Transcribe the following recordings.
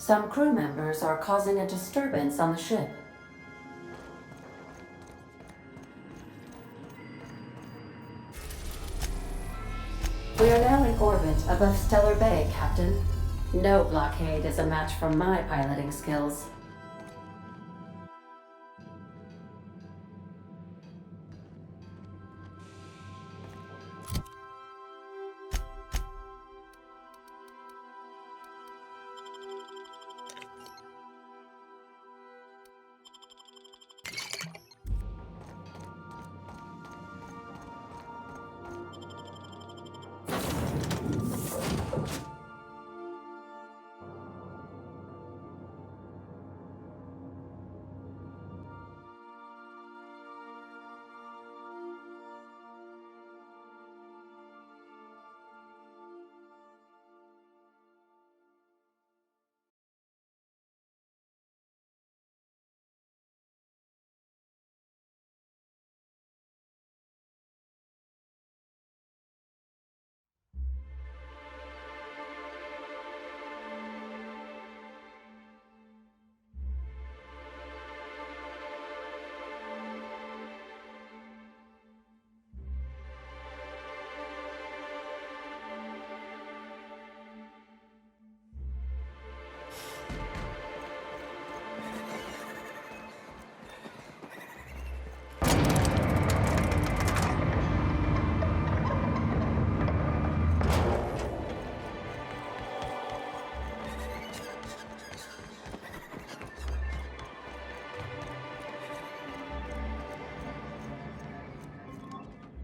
Some crew members are causing a disturbance on the ship. We are now in orbit above Stellar Bay, Captain. No blockade is a match for my piloting skills.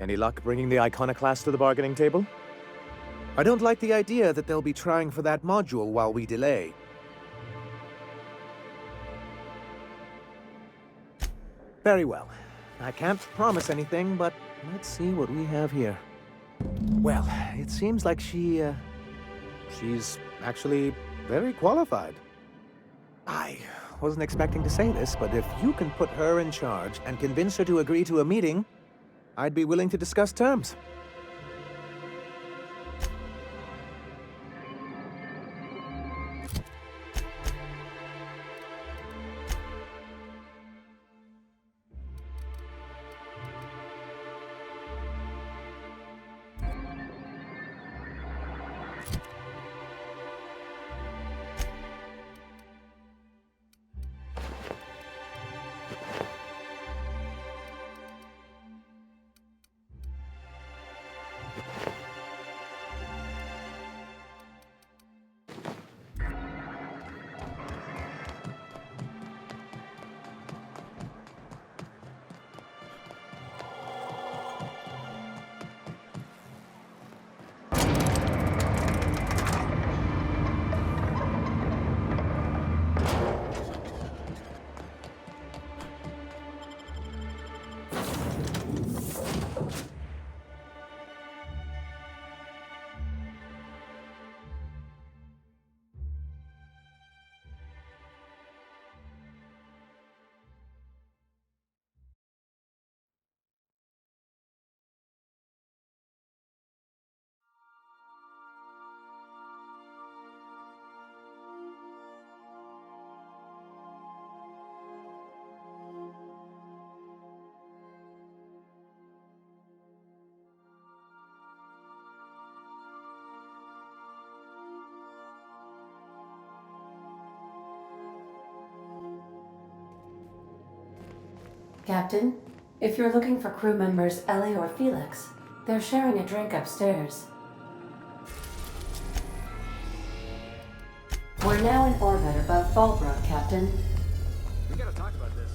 Any luck bringing the Iconoclast to the bargaining table? I don't like the idea that they'll be trying for that module while we delay. Very well. I can't promise anything, but let's see what we have here. Well, it seems like she's actually very qualified. I wasn't expecting to say this, but if you can put her in charge and convince her to agree to a meeting, I'd be willing to discuss terms. Captain, if you're looking for crew members Ellie or Felix, they're sharing a drink upstairs. We're now in orbit above Fallbrook, Captain. We gotta talk about this.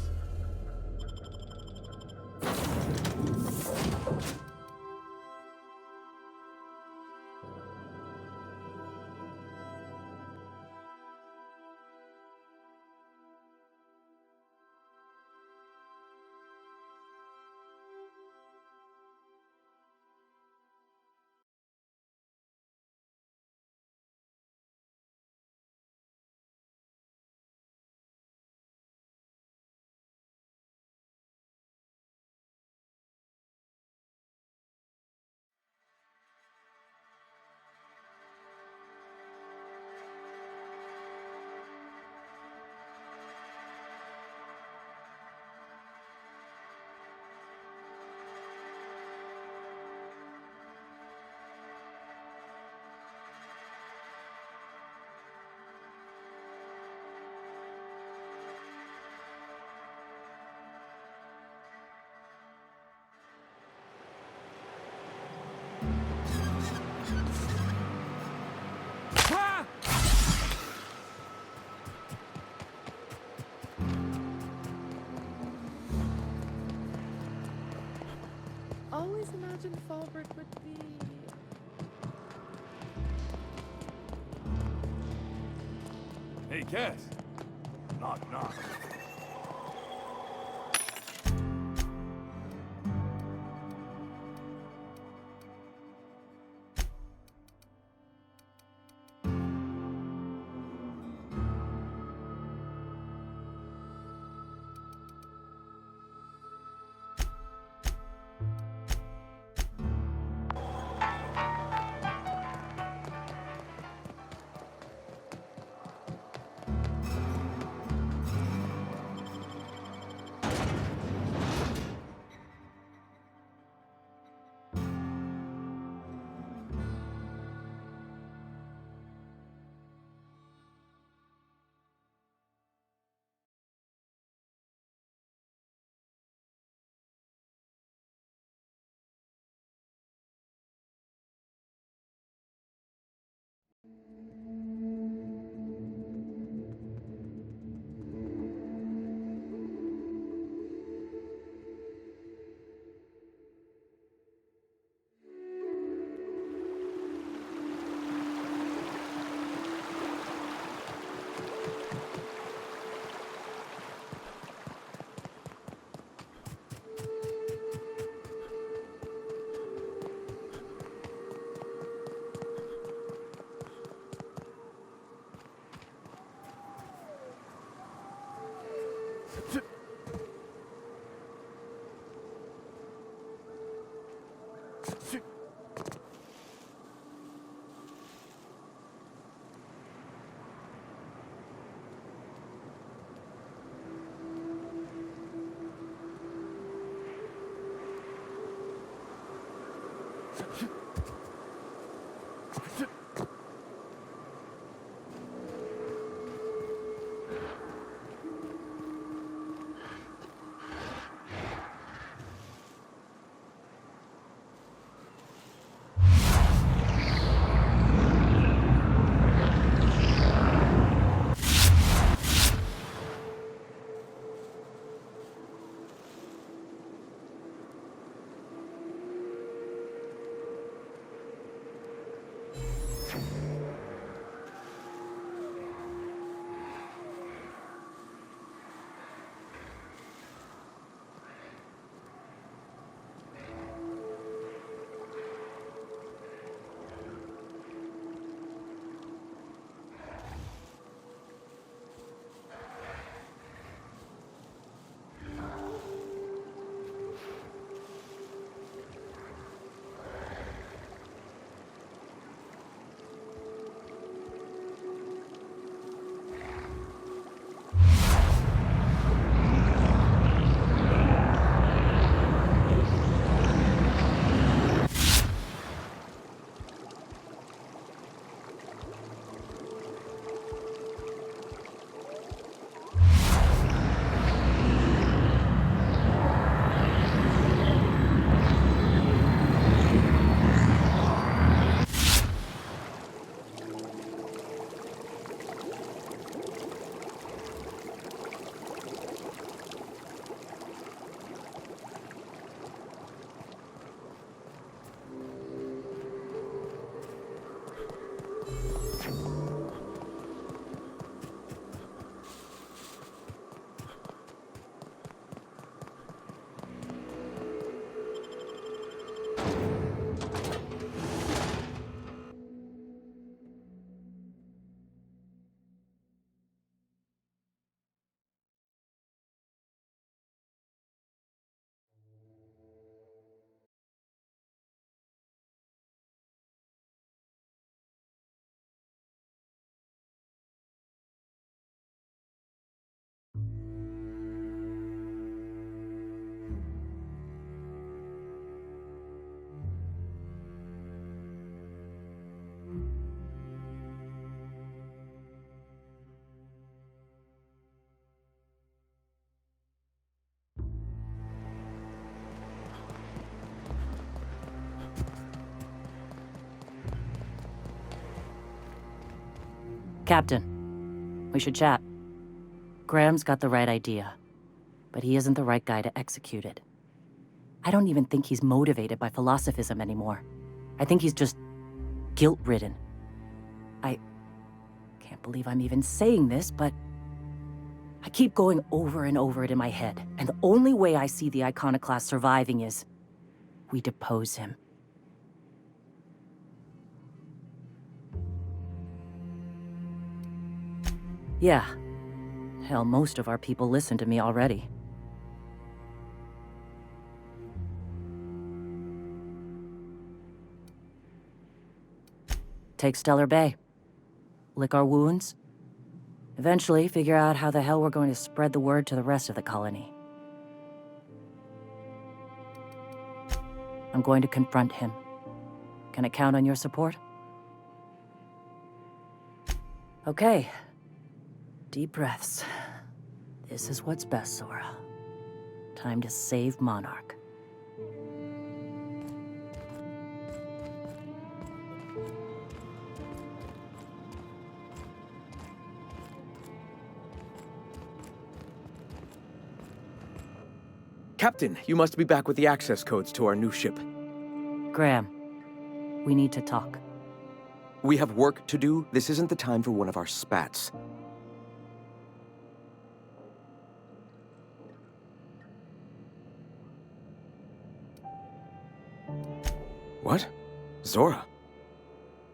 always imagined Fallbrook would be... Hey, Cass. Knock, knock. Captain, we should chat. Graham's got the right idea, but he isn't the right guy to execute it. I don't even think he's motivated by philosophism anymore. I think he's just guilt-ridden. I can't believe I'm even saying this, but I keep going over and over it in my head, and the only way I see the Iconoclast surviving is we depose him. Yeah. Hell, most of our people listen to me already. Take Stellar Bay. Lick our wounds. Eventually, figure out how the hell we're going to spread the word to the rest of the colony. I'm going to confront him. Can I count on your support? Okay. Deep breaths. This is what's best, Zora. Time to save Monarch. Captain, you must be back with the access codes to our new ship. Graham, we need to talk. We have work to do. This isn't the time for one of our spats. What? Zora?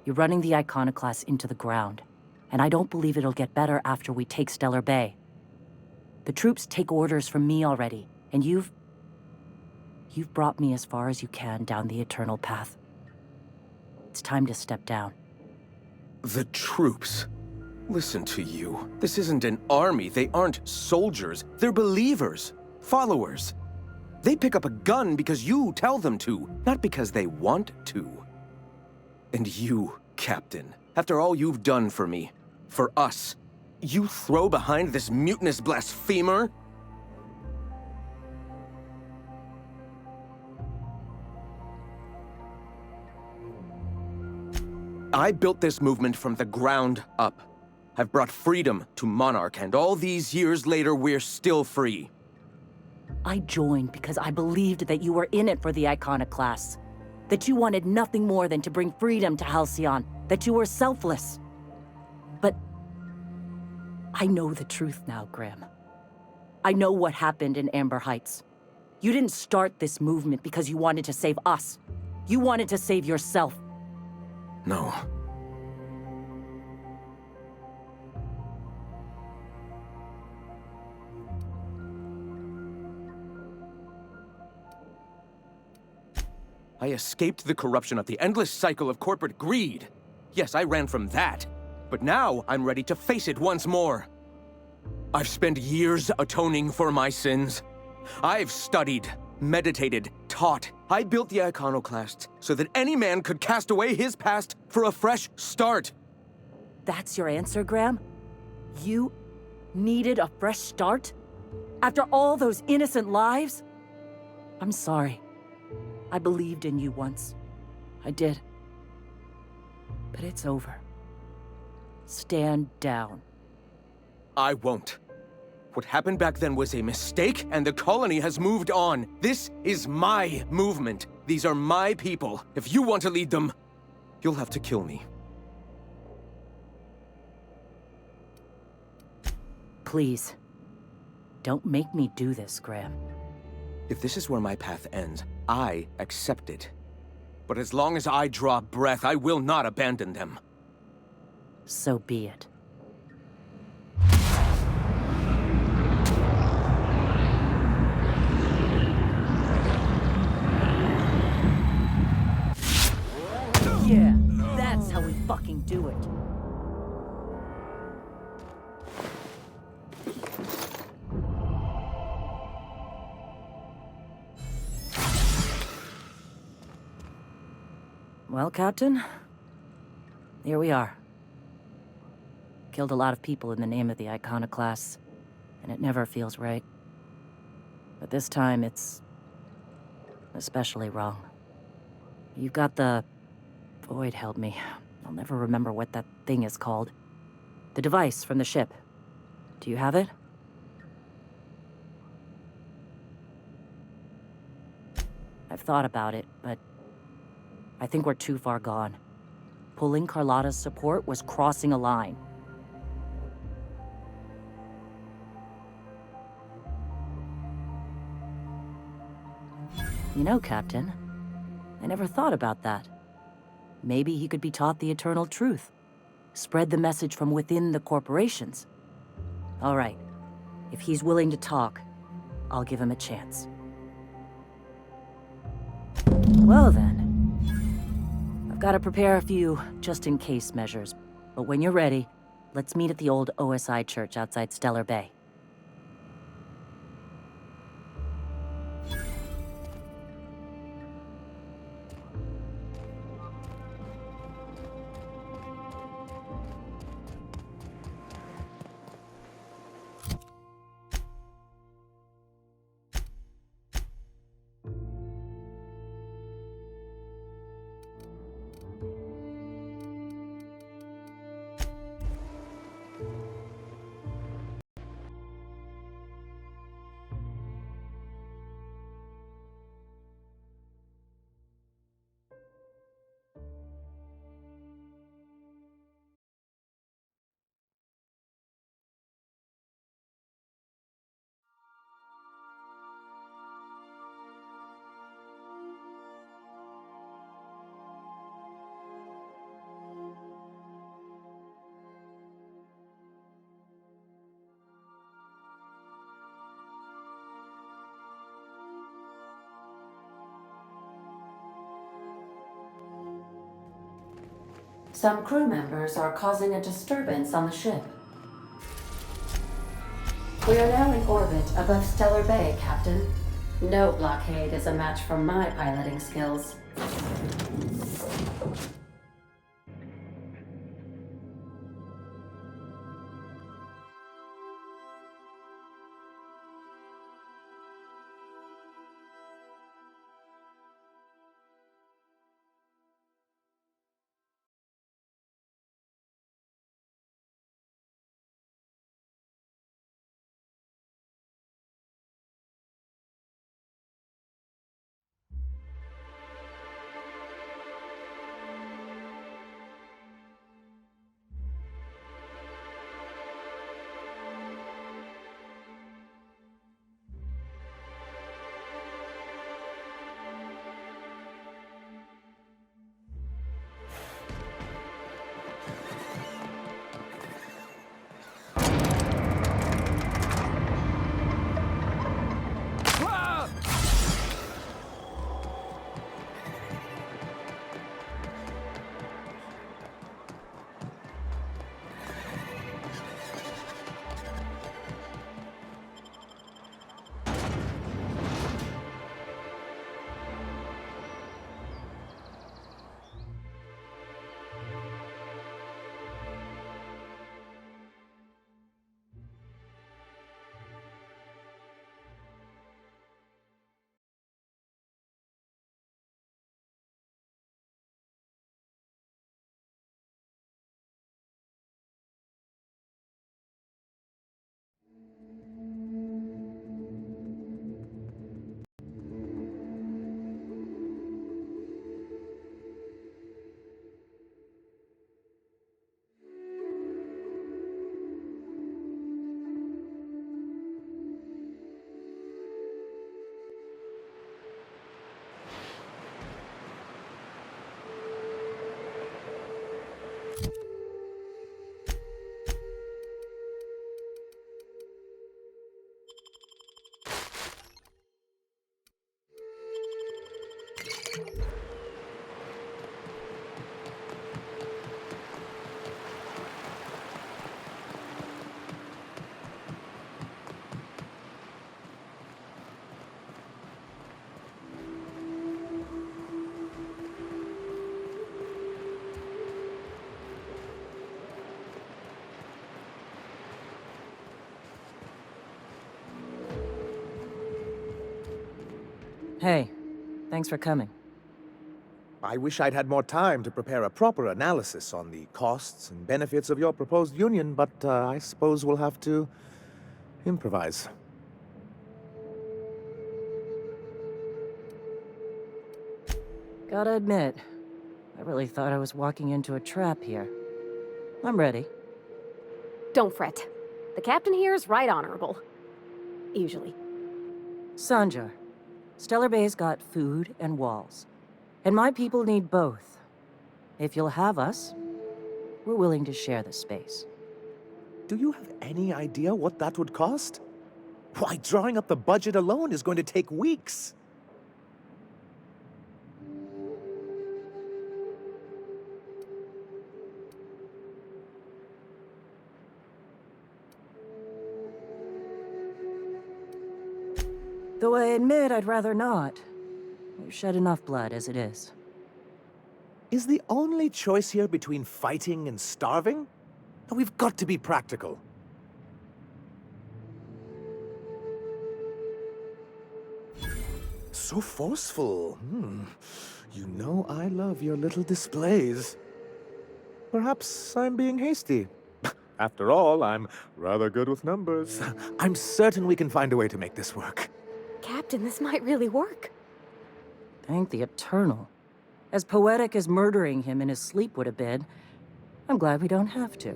You're running the Iconoclast into the ground, and I don't believe it'll get better after we take Stellar Bay. The troops take orders from me already, and you've brought me as far as you can down the eternal path. It's time to step down. The troops? Listen to you. This isn't an army. They aren't soldiers. They're believers. Followers. They pick up a gun because you tell them to, not because they want to. And you, Captain, after all you've done for me, for us, you throw behind this mutinous blasphemer? I built this movement from the ground up. I've brought freedom to Monarch, and all these years later, we're still free. I joined because I believed that you were in it for the Iconoclasts. That you wanted nothing more than to bring freedom to Halcyon. That you were selfless. But I know the truth now, Graham. I know what happened in Amber Heights. You didn't start this movement because you wanted to save us. You wanted to save yourself. No. I escaped the corruption of the endless cycle of corporate greed. Yes, I ran from that. But now I'm ready to face it once more. I've spent years atoning for my sins. I've studied, meditated, taught. I built the Iconoclasts so that any man could cast away his past for a fresh start. That's your answer, Graham? You needed a fresh start? After all those innocent lives? I'm sorry. I believed in you once. I did. But it's over. Stand down. I won't. What happened back then was a mistake, and the colony has moved on. This is my movement. These are my people. If you want to lead them, you'll have to kill me. Please. Don't make me do this, Graham. If this is where my path ends, I accept it. But as long as I draw breath, I will not abandon them. So be it. Yeah, that's how we fucking do it. Well, Captain, here we are. Killed a lot of people in the name of the Iconoclasts, and it never feels right. But this time, it's especially wrong. You've got the... Void held me. I'll never remember what that thing is called. The device from the ship. Do you have it? I've thought about it, but I think we're too far gone. Pulling Carlotta's support was crossing a line. You know, Captain, I never thought about that. Maybe he could be taught the eternal truth. Spread the message from within the corporations. All right. If he's willing to talk, I'll give him a chance. Well then. I've got to prepare a few just-in-case measures. But when you're ready, let's meet at the old OSI church outside Stellar Bay. Some crew members are causing a disturbance on the ship. We are now in orbit above Stellar Bay, Captain. No blockade is a match for my piloting skills. Hey, thanks for coming. I wish I'd had more time to prepare a proper analysis on the costs and benefits of your proposed union, but I suppose we'll have to improvise. Gotta admit, I really thought I was walking into a trap here. I'm ready. Don't fret. The captain here is right honorable. Usually. Sanjar, Stellar Bay's got food and walls. And my people need both. If you'll have us, we're willing to share the space. Do you have any idea what that would cost? Why, drawing up the budget alone is going to take weeks. Though I admit I'd rather not. We've shed enough blood as it is. Is the only choice here between fighting and starving? We've got to be practical. So forceful. You know I love your little displays. Perhaps I'm being hasty. After all, I'm rather good with numbers. I'm certain we can find a way to make this work. Captain, this might really work. Thank the Eternal. As poetic as murdering him in his sleep would have been, I'm glad we don't have to.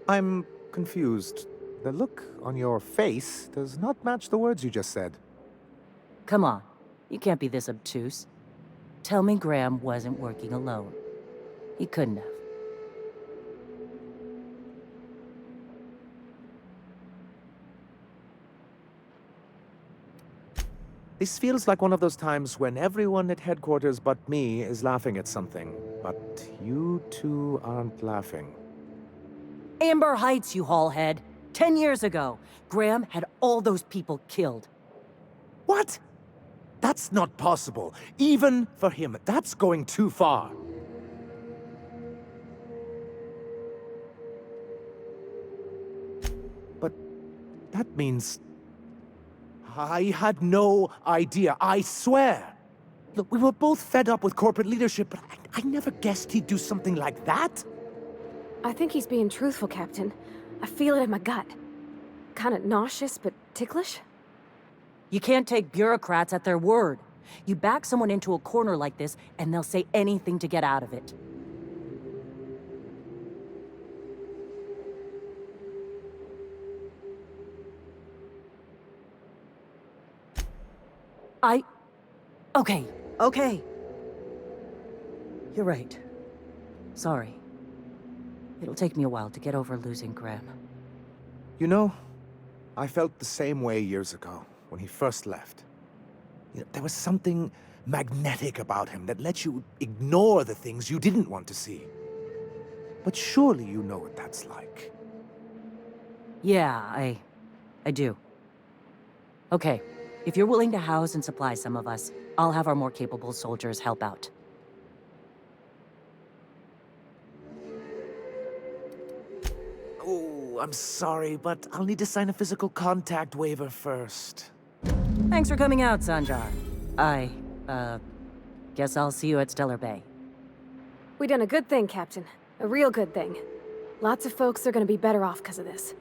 I'm confused. The look on your face does not match the words you just said. Come on, you can't be this obtuse. Tell me Graham wasn't working alone. He couldn't have. This feels like one of those times when everyone at headquarters but me is laughing at something. But you two aren't laughing. Amber Heights, you haulhead. 10 years ago, Graham had all those people killed. What? That's not possible. Even for him, that's going too far. But that means I had no idea, I swear. Look, we were both fed up with corporate leadership, but I never guessed he'd do something like that. I think he's being truthful, Captain. I feel it in my gut. Kinda nauseous, but ticklish? You can't take bureaucrats at their word. You back someone into a corner like this, and they'll say anything to get out of it. Okay. You're right. Sorry. It'll take me a while to get over losing Graham. You know, I felt the same way years ago, when he first left. There was something magnetic about him that let you ignore the things you didn't want to see. But surely you know what that's like. Yeah, I do. Okay, if you're willing to house and supply some of us, I'll have our more capable soldiers help out. Oh, I'm sorry, but I'll need to sign a physical contact waiver first. Thanks for coming out, Sanjar. I, guess I'll see you at Stellar Bay. We done a good thing, Captain. A real good thing. Lots of folks are gonna be better off because of this.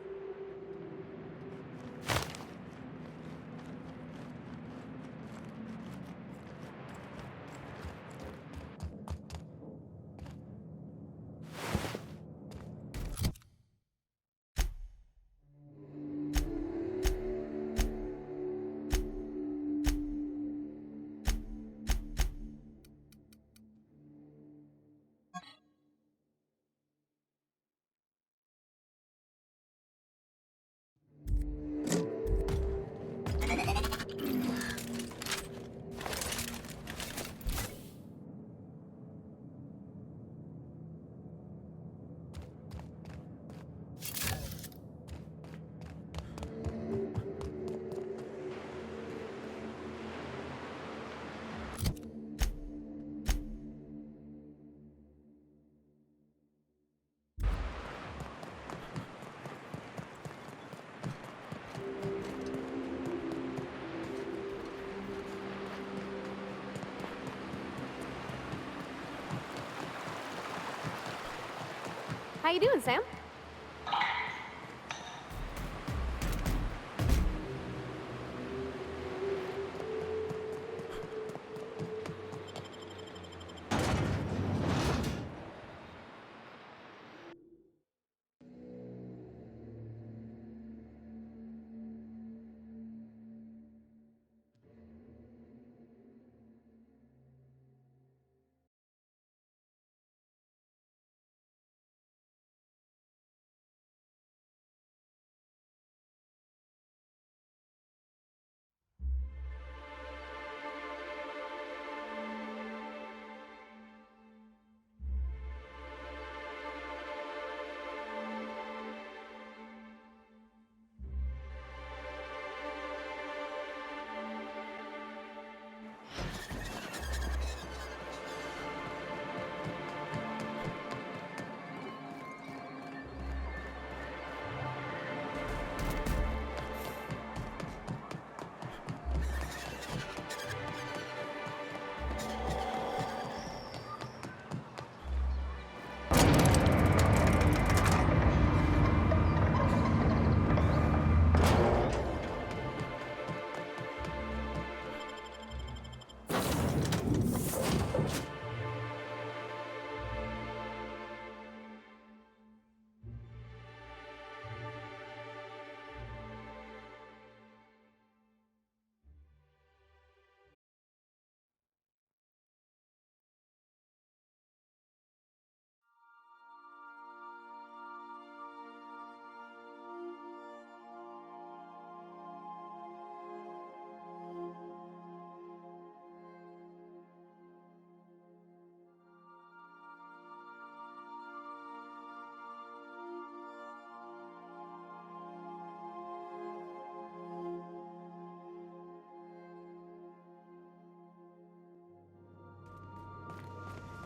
How you doing, Sam?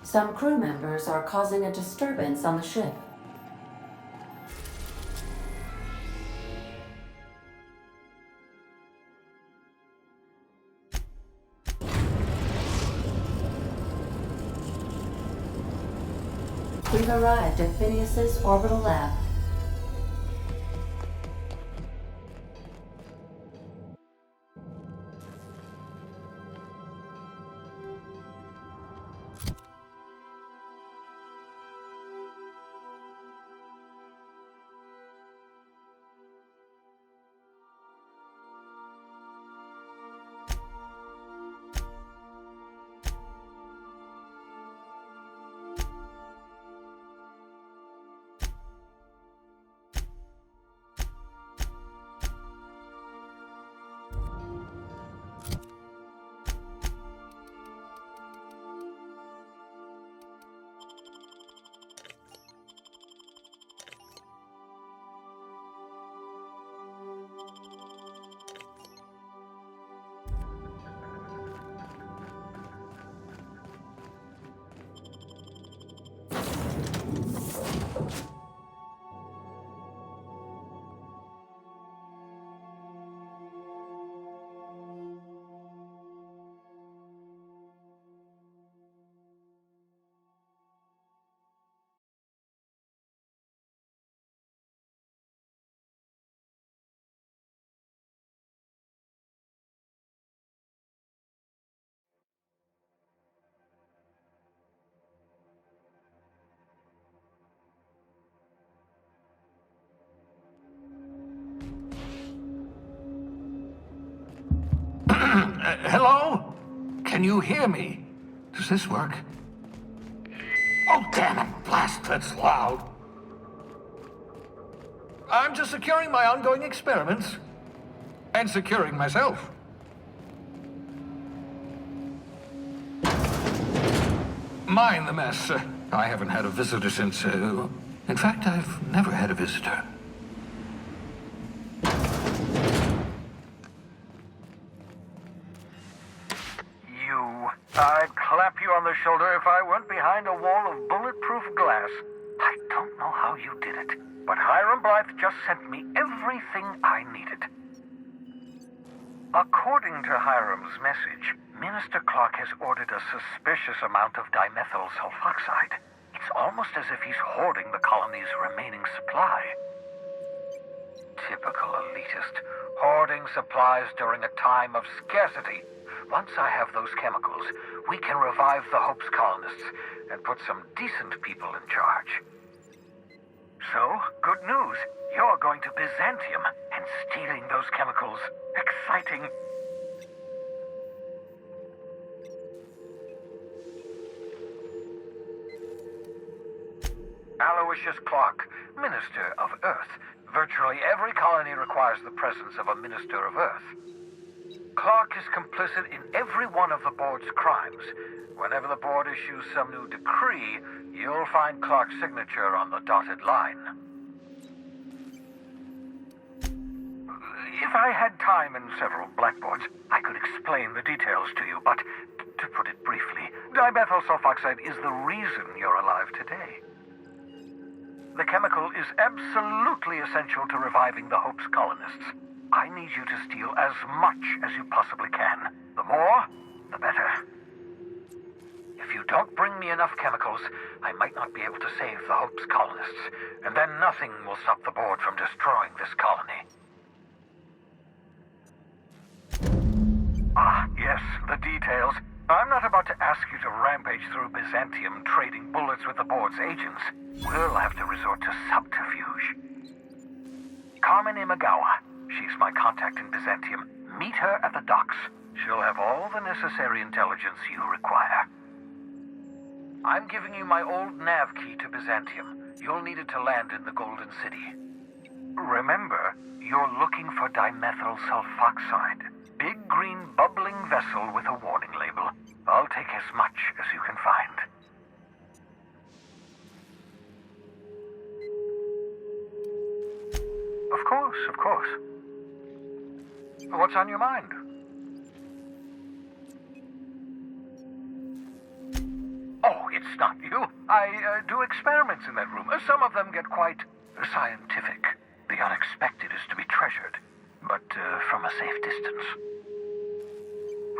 Some crew members are causing a disturbance on the ship. We've arrived at Phineas's orbital lab. Hello? Can you hear me? Does this work? Oh, damn it! Blast, that's loud. I'm just securing my ongoing experiments. And securing myself. Mind the mess. I haven't had a visitor since, in fact, I've never had a visitor. I'd clap you on the shoulder if I weren't behind a wall of bulletproof glass. I don't know how you did it, but Hiram Blythe just sent me everything I needed. According to Hiram's message, Minister Clark has ordered a suspicious amount of dimethyl sulfoxide. It's almost as if he's hoarding the colony's remaining supply. Typical elitist, hoarding supplies during a time of scarcity. Once I have those chemicals, we can revive the Hope's colonists and put some decent people in charge. So, good news. You're going to Byzantium and stealing those chemicals. Exciting. Aloysius Clark, Minister of Earth. Virtually every colony requires the presence of a Minister of Earth. Clark is complicit in every one of the board's crimes. Whenever the board issues some new decree, you'll find Clark's signature on the dotted line. If I had time and several blackboards, I could explain the details to you, but to put it briefly, dimethyl sulfoxide is the reason you're alive today. The chemical is absolutely essential to reviving the Hope's colonists. I need you to steal as much as you possibly can. The more, the better. If you don't bring me enough chemicals, I might not be able to save the Hope's colonists, and then nothing will stop the board from destroying this colony. Ah, yes, the details. I'm not about to ask you to rampage through Byzantium trading bullets with the board's agents. We'll have to resort to subterfuge. Carmen Imagawa. She's my contact in Byzantium. Meet her at the docks. She'll have all the necessary intelligence you require. I'm giving you my old nav key to Byzantium. You'll need it to land in the Golden City. Remember, you're looking for dimethyl sulfoxide. Big green bubbling vessel with a warning label. I'll take as much as you can find. Of course, of course. What's on your mind? Oh, it's it's not you. I do experiments in that room. Some of them get quite scientific. The unexpected is to be treasured, but from a safe distance.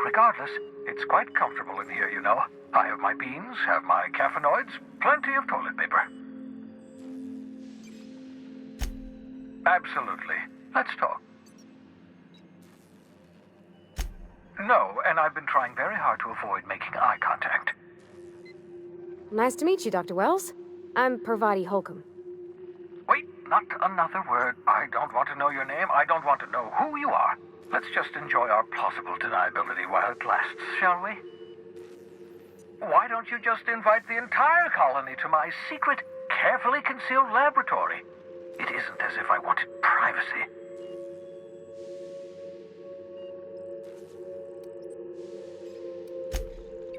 Regardless, it's quite comfortable in here, you know. I have my beans, have my caffeinoids, plenty of toilet paper. Absolutely. Let's talk. No, and I've been trying very hard to avoid making eye contact. Nice to meet you, Dr. Wells. I'm Parvati Holcomb. Wait, not another word. I don't want to know your name. I don't want to know who you are. Let's just enjoy our plausible deniability while it lasts, shall we? Why don't you just invite the entire colony to my secret, carefully concealed laboratory? It isn't as if I wanted privacy.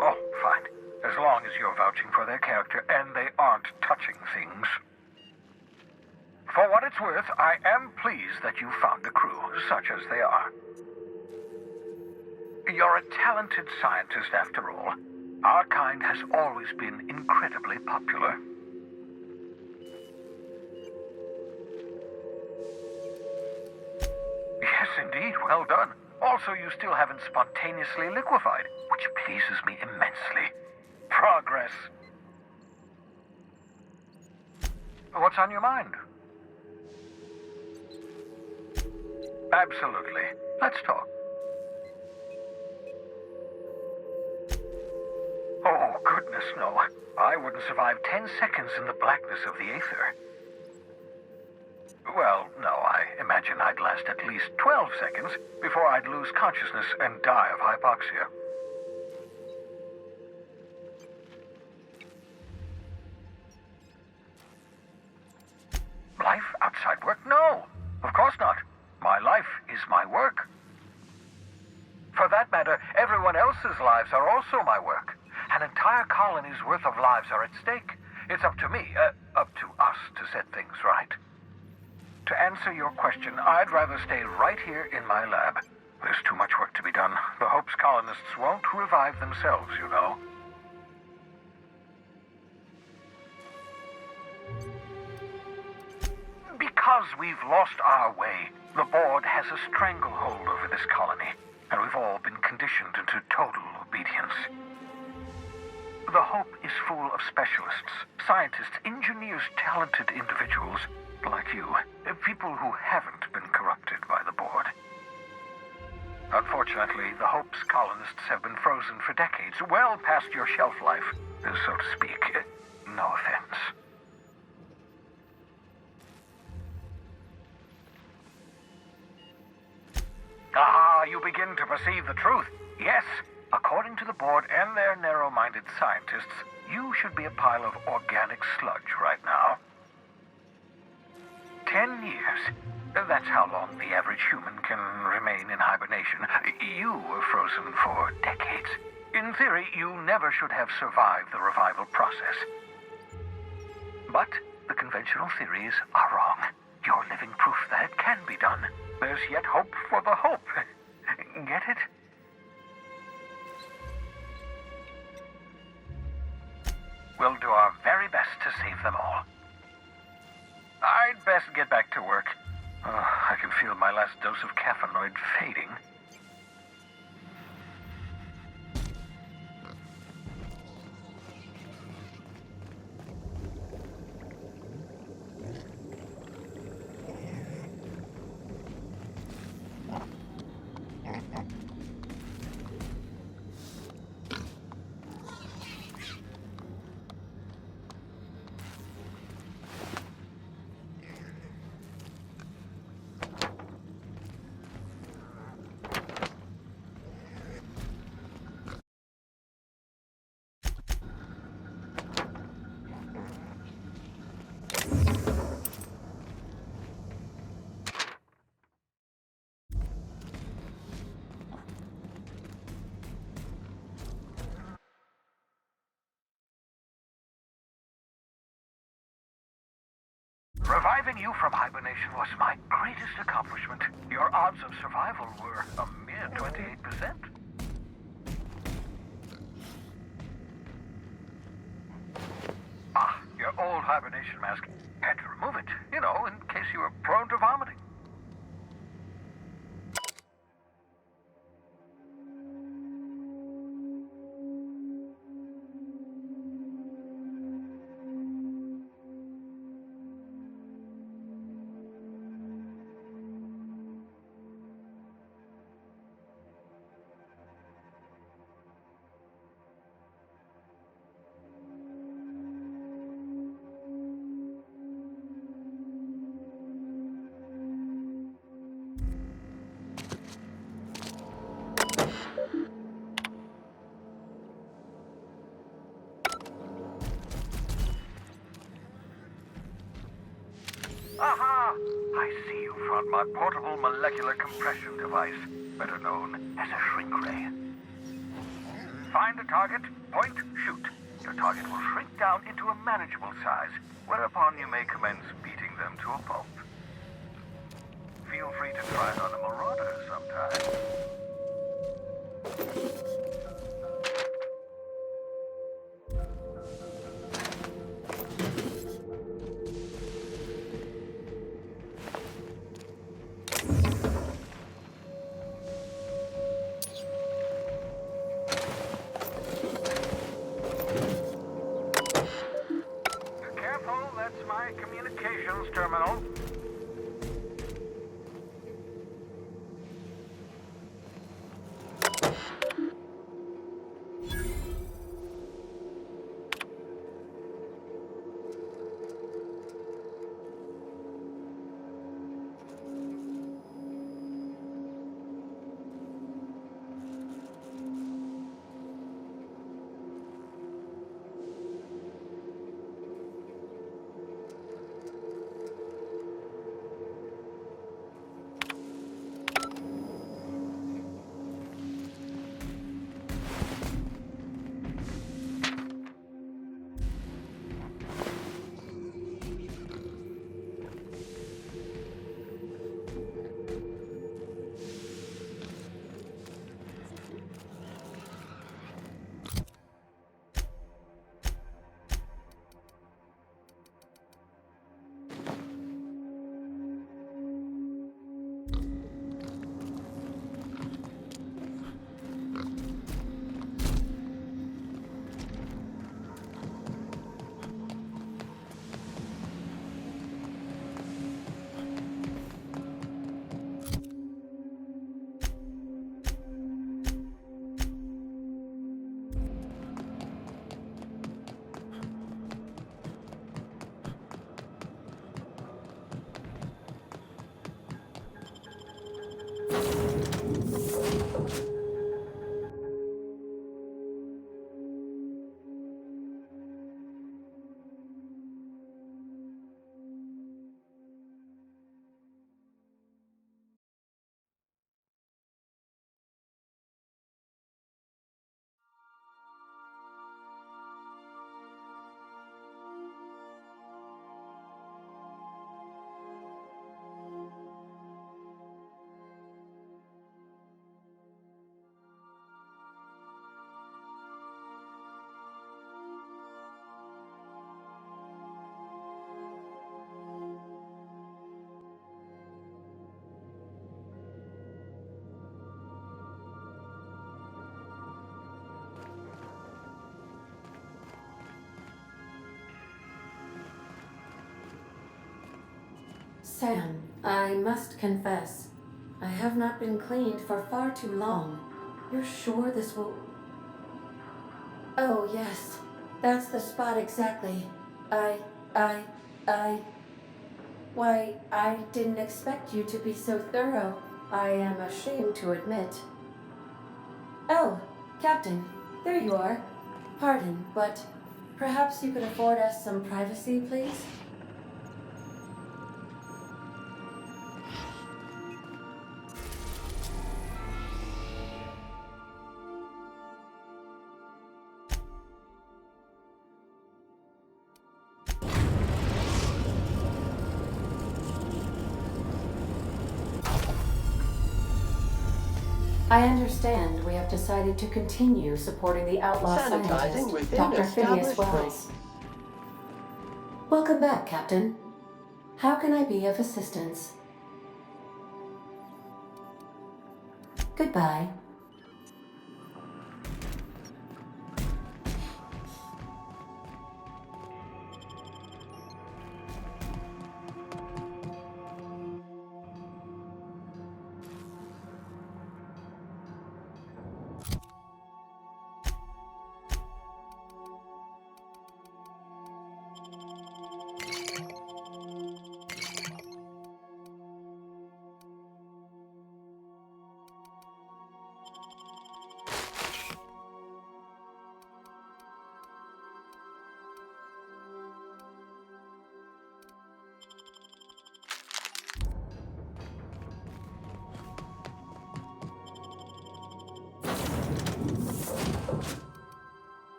Oh, fine. As long as you're vouching for their character and they aren't touching things. For what it's worth, I am pleased that you found a crew, such as they are. You're a talented scientist, after all. Our kind has always been incredibly popular. Yes, indeed, well done. Also, you still haven't spontaneously liquefied, which pleases me immensely. Progress. What's on your mind? Absolutely. Let's talk. Oh, goodness, no. I wouldn't survive 10 seconds in the blackness of the aether. Well, no, I imagine I'd last at least 12 seconds before I'd lose consciousness and die of hypoxia. Life outside work? No, of course not. My life is my work. For that matter, everyone else's lives are also my work. An entire colony's worth of lives are at stake. It's up to me, up to us to set things right. To answer your question, I'd rather stay right here in my lab. There's too much work to be done. The Hope's colonists won't revive themselves, you know. Because we've lost our way, the board has a stranglehold over this colony, and we've all been conditioned into total obedience. The Hope is full of specialists, scientists, engineers, talented individuals like you, people who haven't been corrupted by the board. Unfortunately, the Hope's colonists have been frozen for decades, well past your shelf life, so to speak. No offense. Ah, you begin to perceive the truth. Yes, according to the board and their narrow-minded scientists, you should be a pile of organic sludge right now. 10 years. That's how long the average human can remain in hibernation. You were frozen for decades. In theory, you never should have survived the revival process. But the conventional theories are wrong. You're living proof that it can be done. There's yet hope for the Hope. Get it? We'll do our very best to save them all. I'd best get back to work. I can feel my last dose of caffeinoid fading. Reviving you from hibernation was my greatest accomplishment. Your odds of survival were a mere 28%. hibernation mask. Had to remove it, you know, in case you were prone to vomiting. Aha! I see you found my portable molecular compression device, better known as a shrink ray. Find a target, point, shoot. Your target will shrink down into a manageable size, whereupon you may commence beating them to a pulp. Feel free to try it on a marauder sometime. Careful, that's my communications terminal. Sam, I must confess, I have not been cleaned for far too long. You're sure this will... Oh, yes. That's the spot exactly. I... Why, I didn't expect you to be so thorough. I am ashamed to admit. Oh, Captain, there you are. Pardon, but perhaps you could afford us some privacy, please? I understand we have decided to continue supporting the outlaw Sanitizing scientist, within Dr. Phineas established Wells. Welcome back, Captain. How can I be of assistance? Goodbye.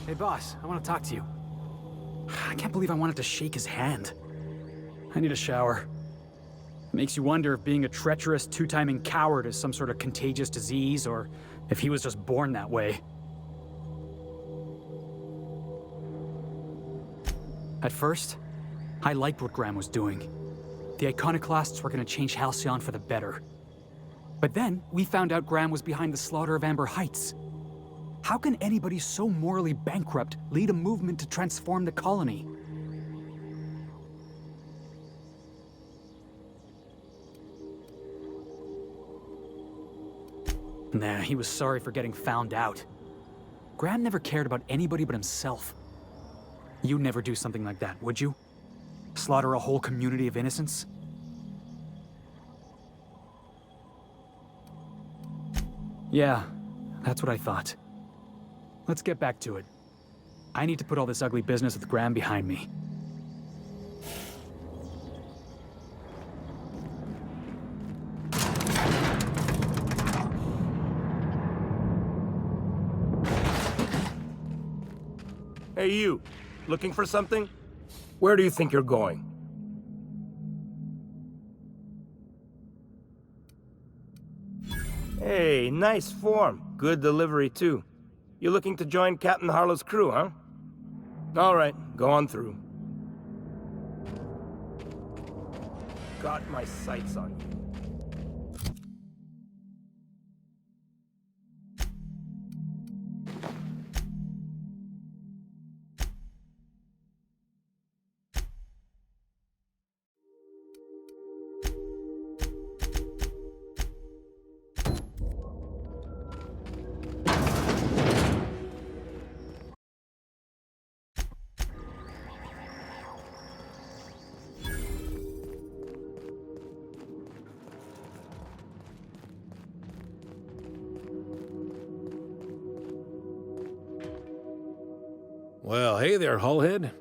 Hey, boss, I want to talk to you. I can't believe I wanted to shake his hand. I need a shower. It makes you wonder if being a treacherous, two-timing coward is some sort of contagious disease, or if he was just born that way. At first, I liked what Graham was doing. The Iconoclasts were going to change Halcyon for the better. But then, we found out Graham was behind the slaughter of Amber Heights. How can anybody so morally bankrupt lead a movement to transform the colony? Nah, he was sorry for getting found out. Graham never cared about anybody but himself. You'd never do something like that, would you? Slaughter a whole community of innocents? Yeah, that's what I thought. Let's get back to it. I need to put all this ugly business with Graham behind me. Hey, you. Looking for something? Where do you think you're going? Hey, nice form. Good delivery, too. You looking to join Captain Harlow's crew, huh? All right, go on through. Got my sights on you. Well, hey there, Hullhead.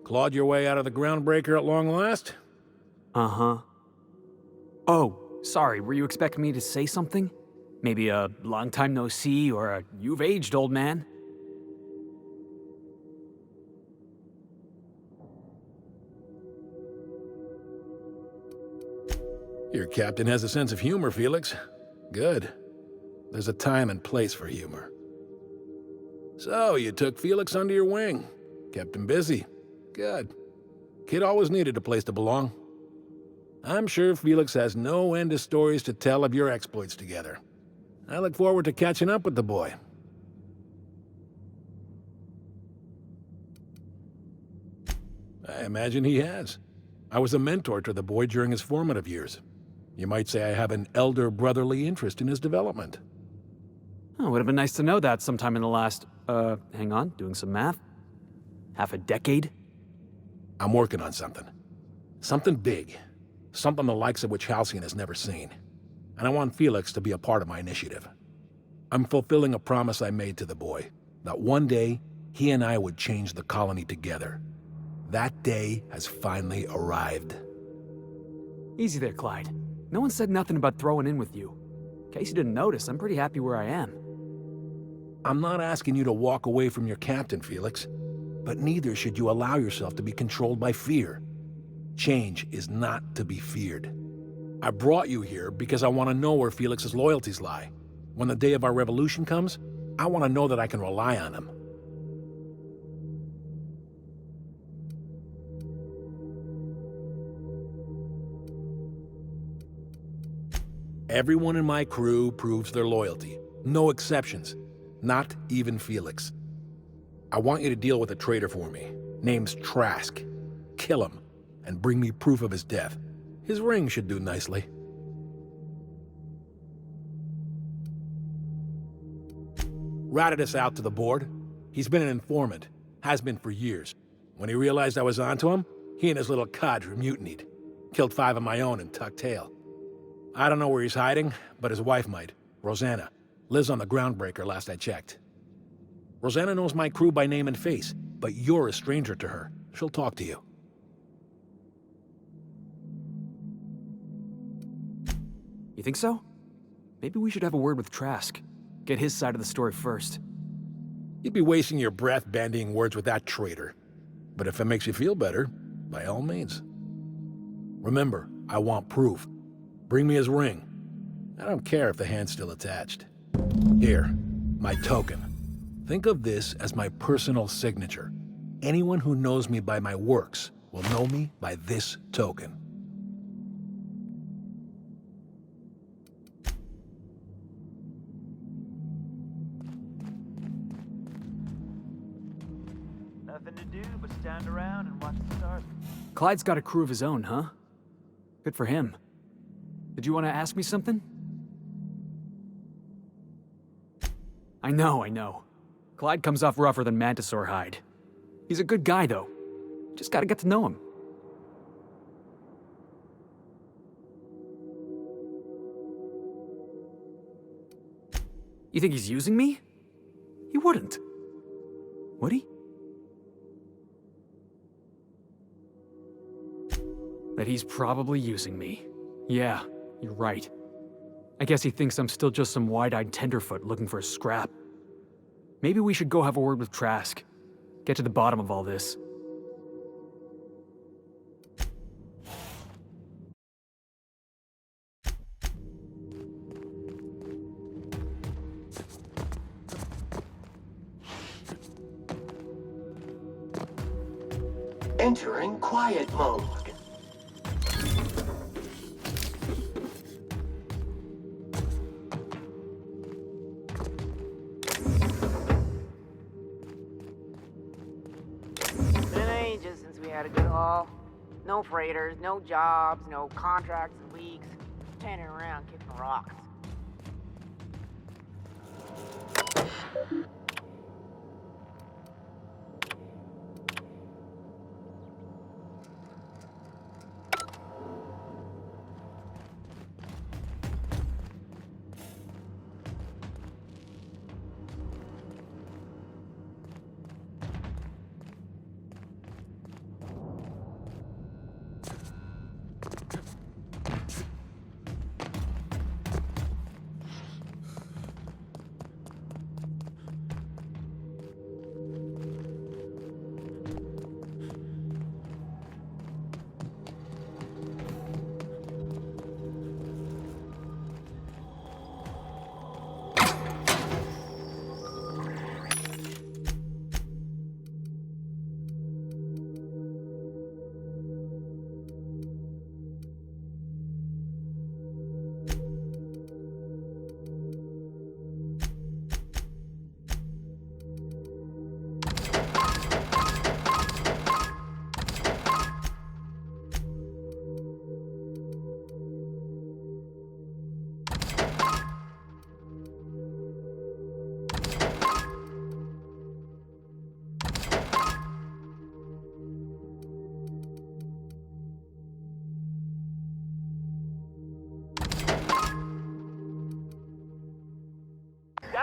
Clawed your way out of the groundbreaker at long last? Uh-huh. Oh, sorry, were you expecting me to say something? Maybe a long time no see, or a you've aged, old man? Your captain has a sense of humor, Felix. Good. There's a time and place for humor. So, you took Felix under your wing. Kept him busy. Good. Kid always needed a place to belong. I'm sure Felix has no end of stories to tell of your exploits together. I look forward to catching up with the boy. I imagine he has. I was a mentor to the boy during his formative years. You might say I have an elder brotherly interest in his development. Oh, would have been nice to know that sometime in the last, hang on, doing some math. Half a decade? I'm working on something. Something big. Something the likes of which Halcyon has never seen. And I want Felix to be a part of my initiative. I'm fulfilling a promise I made to the boy, that one day, he and I would change the colony together. That day has finally arrived. Easy there, Clyde. No one said nothing about throwing in with you. In case you didn't notice, I'm pretty happy where I am. I'm not asking you to walk away from your captain, Felix. But neither should you allow yourself to be controlled by fear. Change is not to be feared. I brought you here because I want to know where Felix's loyalties lie. When the day of our revolution comes, I want to know that I can rely on him. Everyone in my crew proves their loyalty. No exceptions. Not even Felix. I want you to deal with a traitor for me. Name's Trask. Kill him, and bring me proof of his death. His ring should do nicely. Ratted us out to the board. He's been an informant. Has been for years. When he realized I was onto him, he and his little cadre mutinied. Killed 5 of my own and tucked tail. I don't know where he's hiding, but his wife might. Rosanna. Lives on the Groundbreaker last I checked. Rosanna knows my crew by name and face, but you're a stranger to her. She'll talk to you. You think so? Maybe we should have a word with Trask. Get his side of the story first. You'd be wasting your breath bandying words with that traitor. But if it makes you feel better, by all means. Remember, I want proof. Bring me his ring. I don't care if the hand's still attached. Here, my token. Think of this as my personal signature. Anyone who knows me by my works will know me by this token. Nothing to do but stand around and watch the stars. Clyde's got a crew of his own, huh? Good for him. Did you want to ask me something? I know. Clyde comes off rougher than Mantisaur hide. He's a good guy, though. Just gotta get to know him. You think he's using me? He wouldn't. Would he? That he's probably using me. Yeah, you're right. I guess he thinks I'm still just some wide-eyed tenderfoot looking for a scrap. Maybe we should go have a word with Trask. Get to the bottom of all this. Entering quiet mode. Been ages since we had a good haul. No freighters, no jobs, no contracts in weeks. Standing around kicking rocks.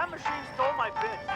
That machine stole my bits.